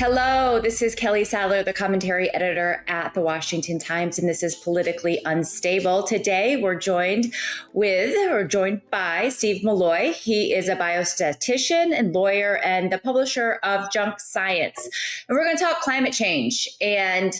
Hello, this is Kelly Sadler, the commentary editor at the Washington Times, and this is Politically Unstable. Today, we're joined by Steve Milloy. He is a biostatistician and lawyer and the publisher of Junk Science. And we're going to talk climate change and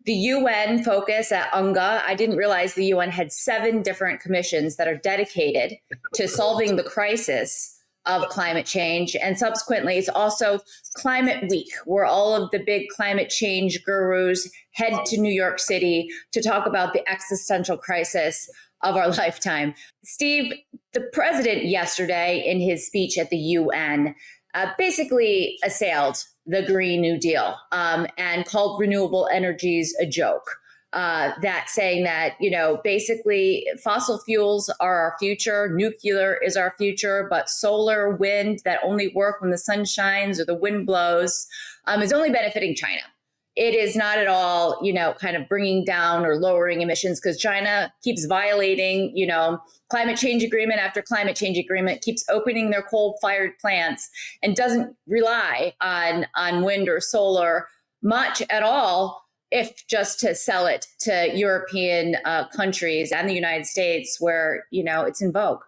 the UN focus at UNGA. I didn't realize the UN had 7 different commissions that are dedicated to solving the crisis of climate change. And subsequently, it's also Climate Week, where all of the big climate change gurus head to New York City to talk about the existential crisis of our lifetime. Steve, the president yesterday in his speech at the UN basically assailed the Green New Deal and called renewable energies a joke. That saying that, basically fossil fuels are our future, nuclear is our future, but solar, wind that only work when the sun shines or the wind blows is only benefiting China. It is not at all, kind of bringing down or lowering emissions because China keeps violating, climate change agreement after climate change agreement, keeps opening their coal-fired plants and doesn't rely on wind or solar much at all, if just to sell it to European countries and the United States where, it's in vogue.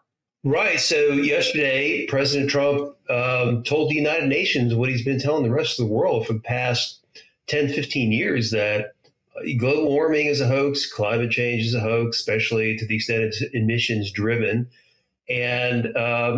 Right. So yesterday, President Trump told the United Nations what he's been telling the rest of the world for the past 10, 15 years, that global warming is a hoax, climate change is a hoax, especially to the extent it's emissions driven. And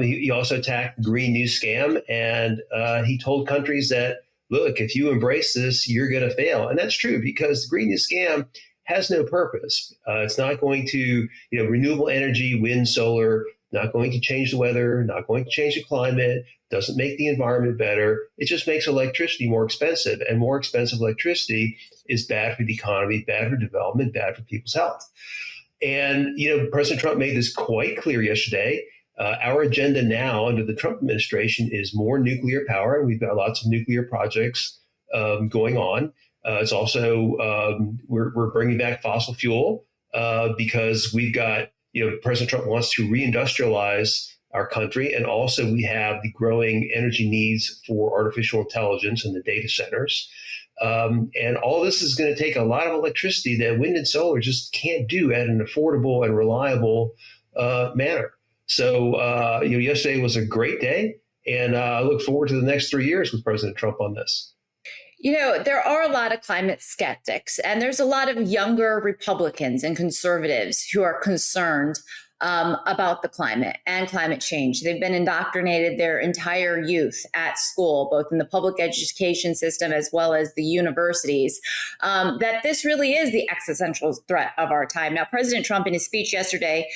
he also attacked the Green New Scam. And he told countries that, look, if you embrace this, you're going to fail. And that's true, because the Green New Scam has no purpose. It's not going to, renewable energy, wind, solar, not going to change the weather, not going to change the climate, doesn't make the environment better. It just makes electricity more expensive, and more expensive electricity is bad for the economy, bad for development, bad for people's health. And, President Trump made this quite clear yesterday. Our agenda now under the Trump administration is more nuclear power. We've got lots of nuclear projects going on. It's also, we're bringing back fossil fuel because we've got, President Trump wants to reindustrialize our country. And also we have the growing energy needs for artificial intelligence and the data centers. And all this is going to take a lot of electricity that wind and solar just can't do at an affordable and reliable manner. So, yesterday was a great day, and I look forward to the next 3 years with President Trump on this. There are a lot of climate skeptics, and there's a lot of younger Republicans and conservatives who are concerned about the climate and climate change. They've been indoctrinated their entire youth at school, both in the public education system as well as the universities, that this really is the existential threat of our time. Now, President Trump in his speech yesterday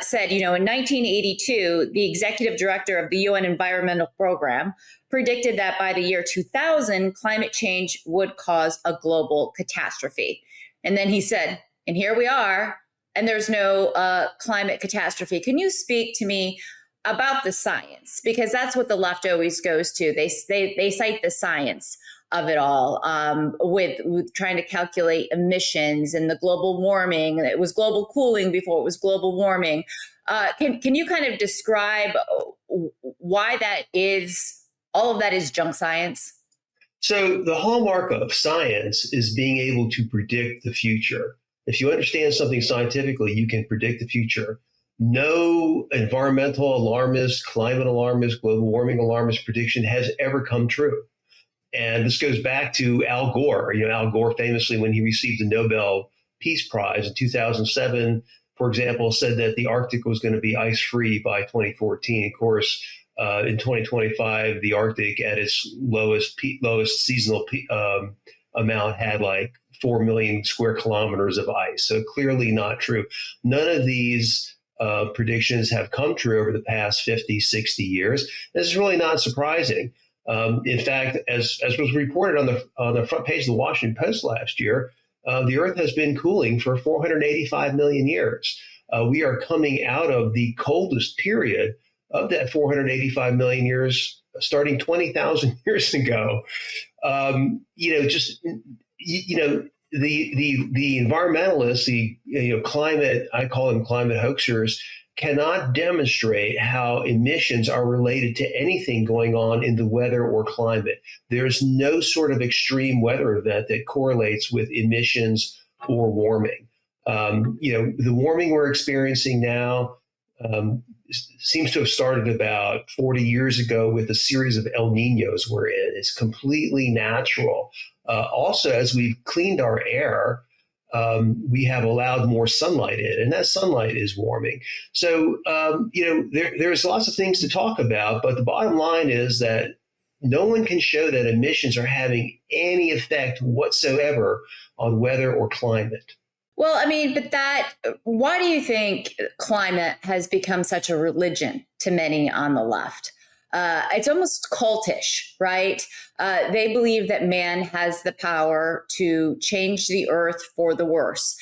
said, in 1982, the executive director of the UN Environmental Program predicted that by the year 2000, climate change would cause a global catastrophe. And then he said, and here we are, and there's no climate catastrophe. Can you speak to me about the science? Because that's what the left always goes to. They cite the science of it all with trying to calculate emissions and the global warming. It was global cooling before it was global warming. Can you kind of describe why that is? All of that is junk science. So the hallmark of science is being able to predict the future. If you understand something scientifically, you can predict the future. No environmental alarmist, climate alarmist, global warming alarmist prediction has ever come true. And this goes back to Al Gore. Al Gore famously, when he received the Nobel Peace Prize in 2007, for example, said that the Arctic was going to be ice-free by 2014. Of course, in 2025, the Arctic at its lowest seasonal amount had like 4 million square kilometers of ice. So clearly not true. None of these predictions have come true over the past 50, 60 years. This is really not surprising. In fact, as was reported on the front page of the Washington Post last year, the Earth has been cooling for 485 million years. We are coming out of the coldest period of that 485 million years, starting 20,000 years ago. The environmentalists, the climate, I call them climate hoaxers, cannot demonstrate how emissions are related to anything going on in the weather or climate. There's no sort of extreme weather event that correlates with emissions or warming. The warming we're experiencing now um, seems to have started about 40 years ago with a series of El Ninos we're in. It's completely natural. Also, as we've cleaned our air, we have allowed more sunlight in, and that sunlight is warming. So, there's lots of things to talk about, but the bottom line is that no one can show that emissions are having any effect whatsoever on weather or climate. Well, I mean, why do you think climate has become such a religion to many on the left? It's almost cultish, right? They believe that man has the power to change the earth for the worse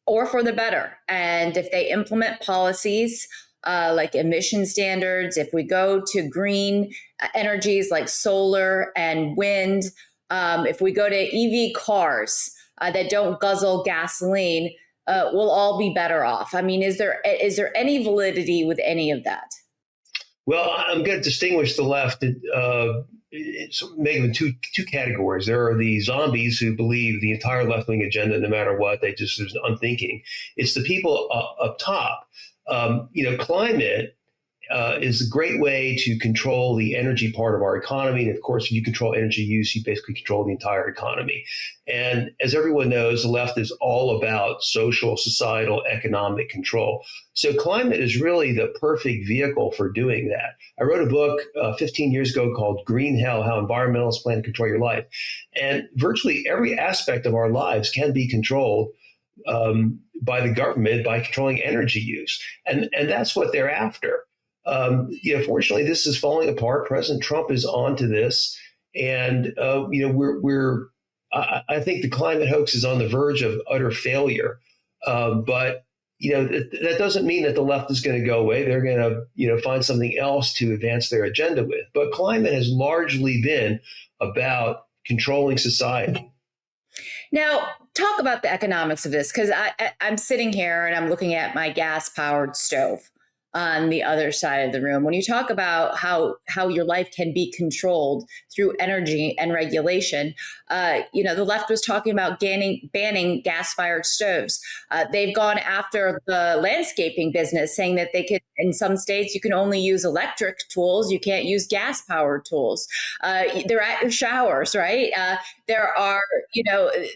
or for the better. And if they implement policies like emission standards, if we go to green energies like solar and wind, if we go to EV cars that don't guzzle gasoline, we'll all be better off. I mean, is there any validity with any of that? Well, I'm going to distinguish the left. Make them two categories. There are the zombies who believe the entire left wing agenda, no matter what. They just are unthinking. It's the people up top. Climate is a great way to control the energy part of our economy. And of course, if you control energy use, you basically control the entire economy. And as everyone knows, the left is all about social, societal, economic control. So climate is really the perfect vehicle for doing that. I wrote a book 15 years ago called Green Hell, How Environmentalists Plan to Control Your Life. And virtually every aspect of our lives can be controlled by the government by controlling energy use. And that's what they're after. Fortunately, this is falling apart. President Trump is onto this, and I think the climate hoax is on the verge of utter failure. But that doesn't mean that the left is going to go away. They're going to find something else to advance their agenda with. But climate has largely been about controlling society. Now, talk about the economics of this, because I'm sitting here and I'm looking at my gas-powered stove on the other side of the room. When you talk about how your life can be controlled through energy and regulation, the left was talking about banning gas-fired stoves. They've gone after the landscaping business, saying that they could, in some states, you can only use electric tools. You can't use gas-powered tools. They're at your showers, right? There are,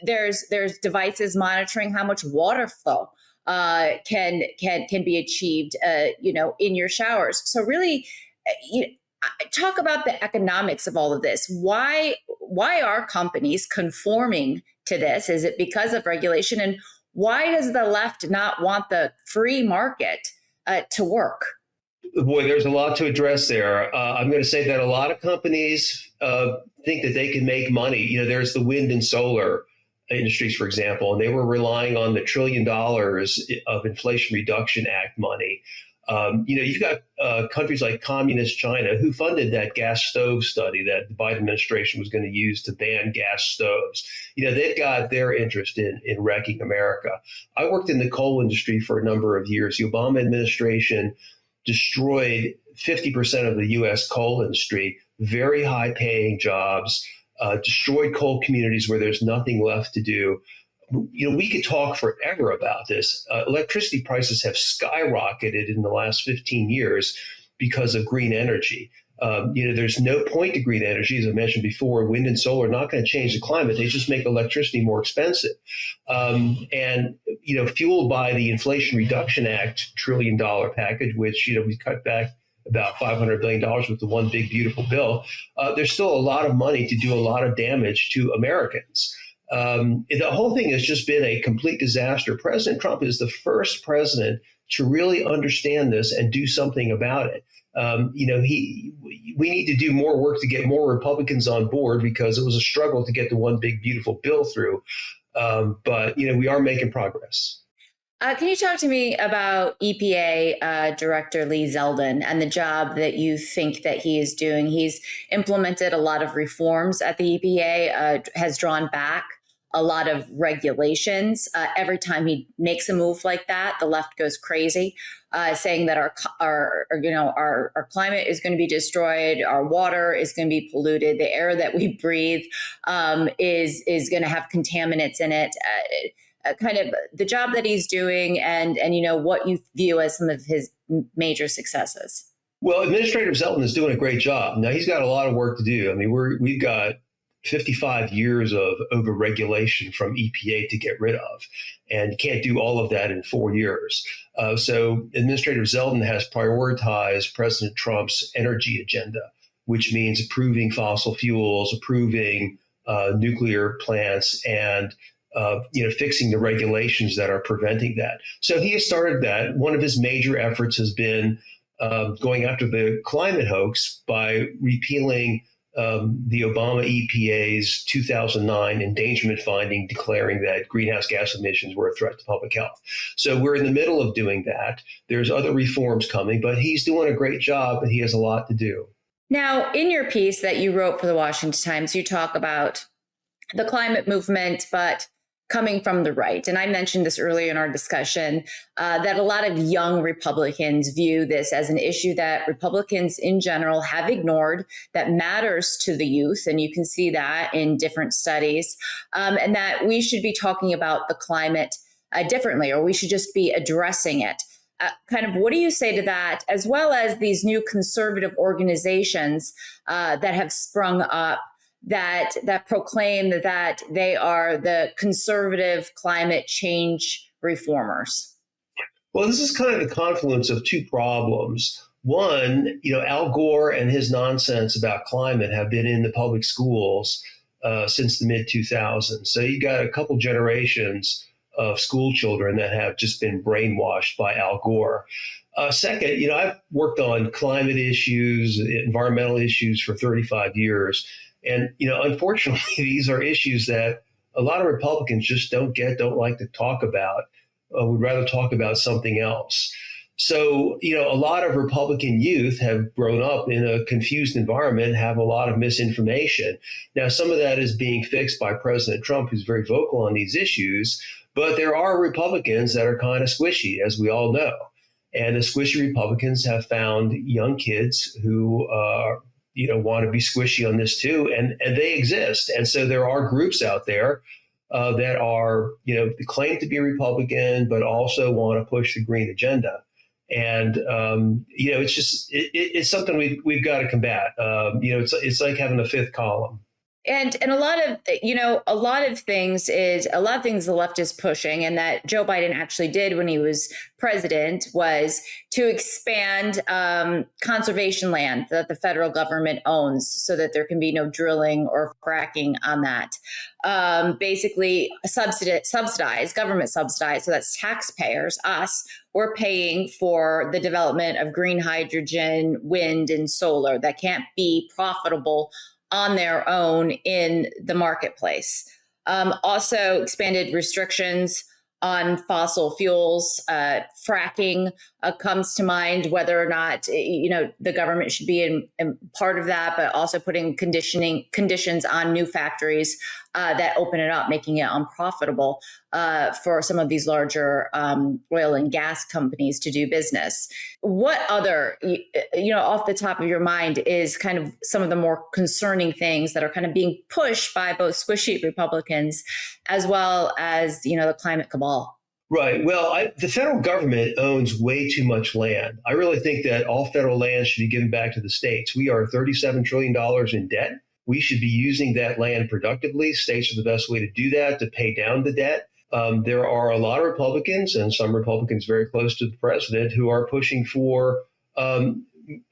there's devices monitoring how much water flow can be achieved, in your showers. So really, talk about the economics of all of this. Why are companies conforming to this? Is it because of regulation? And why does the left not want the free market to work? Boy, there's a lot to address there. I'm going to say that a lot of companies think that they can make money. There's the wind and solar industries, for example, and they were relying on the $1 trillion of Inflation Reduction Act money. You've got countries like communist China who funded that gas stove study that the Biden administration was going to use to ban gas stoves. They've got their interest in wrecking America. I worked in the coal industry for a number of years. The Obama administration destroyed 50% of the U.S. coal industry, very high paying jobs, destroyed coal communities where there's nothing left to do. We could talk forever about this. Electricity prices have skyrocketed in the last 15 years because of green energy. There's no point to green energy. As I mentioned before, wind and solar are not going to change the climate. They just make electricity more expensive. Fueled by the Inflation Reduction Act $1 trillion package, which, we cut back about $500 billion with the one big, beautiful bill, there's still a lot of money to do a lot of damage to Americans. The whole thing has just been a complete disaster. President Trump is the first president to really understand this and do something about it. We need to do more work to get more Republicans on board because it was a struggle to get the one big, beautiful bill through. But we are making progress. Can you talk to me about EPA Director Lee Zeldin and the job that you think that he is doing? He's implemented a lot of reforms at the EPA, has drawn back a lot of regulations. Every time he makes a move like that, the left goes crazy. saying that our climate is going to be destroyed, our water is going to be polluted, the air that we breathe is going to have contaminants in it. Kind of the job that he's doing, and what you view as some of his major successes. Well, Administrator Zeldin is doing a great job. Now he's got a lot of work to do. I mean, we've got 55 years of overregulation from EPA to get rid of, and you can't do all of that in 4 years. So Administrator Zeldin has prioritized President Trump's energy agenda, which means approving fossil fuels, approving nuclear plants, and fixing the regulations that are preventing that. So he has started that. One of his major efforts has been going after the climate hoax by repealing the Obama EPA's 2009 endangerment finding, declaring that greenhouse gas emissions were a threat to public health. So we're in the middle of doing that. There's other reforms coming, but he's doing a great job, and he has a lot to do. Now, in your piece that you wrote for the Washington Times, you talk about the climate movement, but coming from the right. And I mentioned this earlier in our discussion, that a lot of young Republicans view this as an issue that Republicans in general have ignored, that matters to the youth. And you can see that in different studies, and that we should be talking about the climate differently, or we should just be addressing it. Kind of what do you say to that, as well as these new conservative organizations that have sprung up that proclaim that they are the conservative climate change reformers? Well, this is kind of the confluence of two problems. One, Al Gore and his nonsense about climate have been in the public schools since the mid 2000s. So you got a couple generations of school children that have just been brainwashed by Al Gore. Second, I've worked on climate issues, environmental issues for 35 years. And, unfortunately, these are issues that a lot of Republicans just don't like to talk about, would rather talk about something else. So, a lot of Republican youth have grown up in a confused environment, have a lot of misinformation. Now, some of that is being fixed by President Trump, who's very vocal on these issues. But there are Republicans that are kind of squishy, as we all know. And the squishy Republicans have found young kids who want to be squishy on this too, and they exist. And so there are groups out there that are, claim to be Republican, but also want to push the green agenda. And it's something we've got to combat. It's like having a fifth column. And a lot of things the left is pushing, and that Joe Biden actually did when he was president, was to expand conservation land that the federal government owns, so that there can be no drilling or fracking on that. Basically, government subsidized, so that's taxpayers, us. We're paying for the development of green hydrogen, wind, and solar that can't be profitable on their own in the marketplace. Also expanded restrictions on fossil fuels. Fracking comes to mind, whether or not, the government should be in part of that, but also putting conditions on new factories that open it up, making it unprofitable for some of these larger oil and gas companies to do business. What other, off the top of your mind, is kind of some of the more concerning things that are kind of being pushed by both squishy Republicans as well as, the climate cabal? Right. Well, the federal government owns way too much land. I really think that all federal land should be given back to the states. We are $37 trillion in debt. We should be using that land productively. States are the best way to do that, to pay down the debt. There are a lot of Republicans, and some Republicans very close to the president, who are pushing for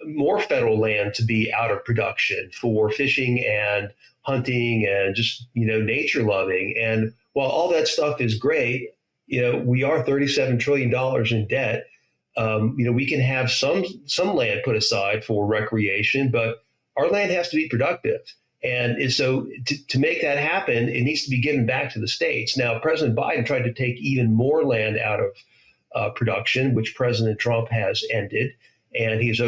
more federal land to be out of production for fishing and hunting and just, nature loving. And while all that stuff is great, we are $37 trillion in debt. We can have some land put aside for recreation, but our land has to be productive. And so to make that happen, it needs to be given back to the states. Now, President Biden tried to take even more land out of production, which President Trump has ended. And he has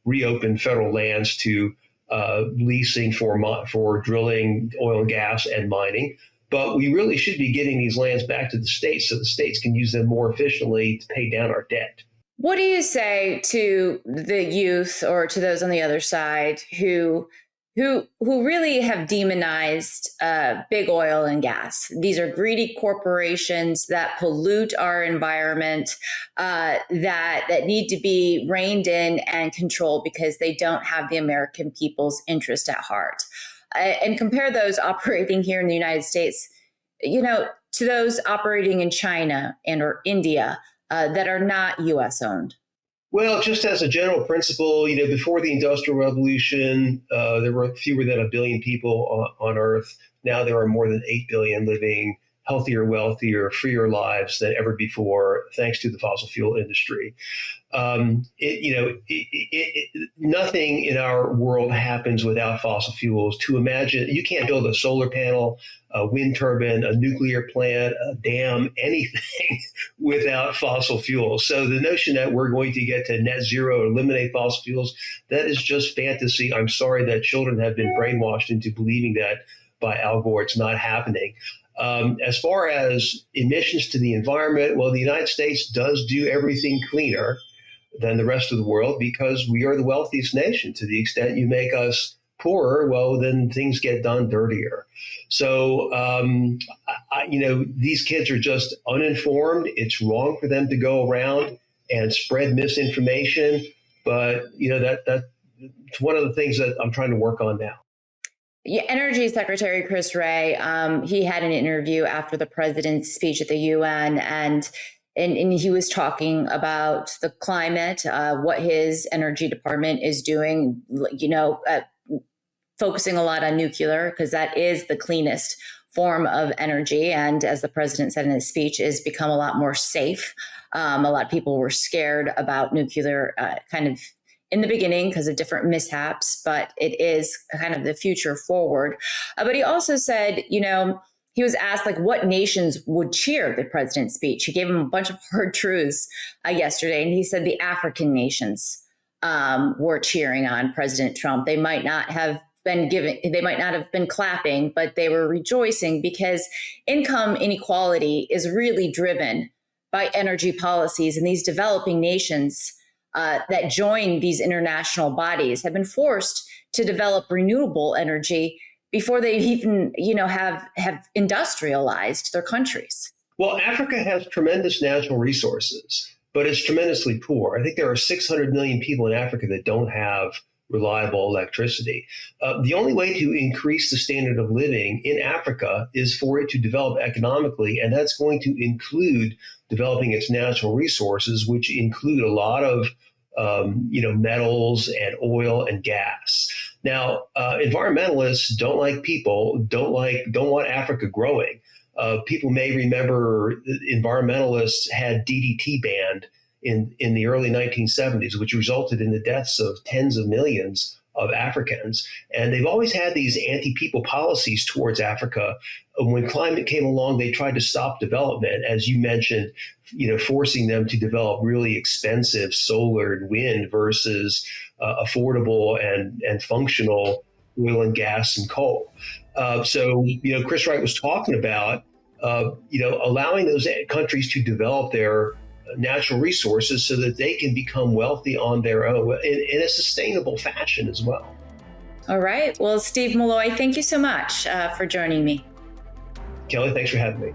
reopened federal lands to leasing for drilling, oil and gas, and mining. But we really should be getting these lands back to the states so the states can use them more efficiently to pay down our debt. What do you say to the youth or to those on the other side who really have demonized big oil and gas? These are greedy corporations that pollute our environment, that need to be reined in and controlled because they don't have the American people's interest at heart. And compare those operating here in the United States, to those operating in China and or India that are not U.S. owned. Well, just as a general principle, before the Industrial Revolution, there were fewer than a billion people on Earth. Now there are more than 8 billion living healthier, wealthier, freer lives than ever before, thanks to the fossil fuel industry. Nothing in our world happens without fossil fuels. To imagine, you can't build a solar panel, a wind turbine, a nuclear plant, a dam, anything without fossil fuels. So the notion that we're going to get to net zero, eliminate fossil fuels, that is just fantasy. I'm sorry that children have been brainwashed into believing that by Al Gore. It's not happening. As far as emissions to the environment, well, the United States does do everything cleaner than the rest of the world because we are the wealthiest nation. To the extent you make us poorer, well, then things get done dirtier. So, these kids are just uninformed. It's wrong for them to go around and spread misinformation. But, that's one of the things that I'm trying to work on now. Yeah, Energy Secretary Chris Wray, he had an interview after the president's speech at the UN, and he was talking about the climate, what his energy department is doing, focusing a lot on nuclear because that is the cleanest form of energy. And as the president said in his speech, is become a lot more safe. A lot of people were scared about nuclear kind of in the beginning because of different mishaps, but it is kind of the future forward. But he also said, he was asked what nations would cheer the president's speech. He gave him a bunch of hard truths yesterday. And he said the African nations were cheering on President Trump. They might not have been clapping, but they were rejoicing because income inequality is really driven by energy policies. And these developing nations that join these international bodies have been forced to develop renewable energy before they even, have industrialized their countries. Well, Africa has tremendous natural resources, but it's tremendously poor. I think there are 600 million people in Africa that don't have reliable electricity. The only way to increase the standard of living in Africa is for it to develop economically, and that's going to include developing its natural resources, which include a lot of metals and oil and gas. Now, environmentalists don't like people, don't want Africa growing. People may remember environmentalists had DDT banned in the early 1970s, which resulted in the deaths of tens of millions of Africans. And they've always had these anti-people policies towards Africa. When climate came along, they tried to stop development, as you mentioned, forcing them to develop really expensive solar and wind versus affordable and functional oil and gas and coal. So Chris Wright was talking about, allowing those countries to develop their natural resources so that they can become wealthy on their own in a sustainable fashion as well. All right. Well, Steve Milloy, thank you so much for joining me. Kelly, thanks for having me.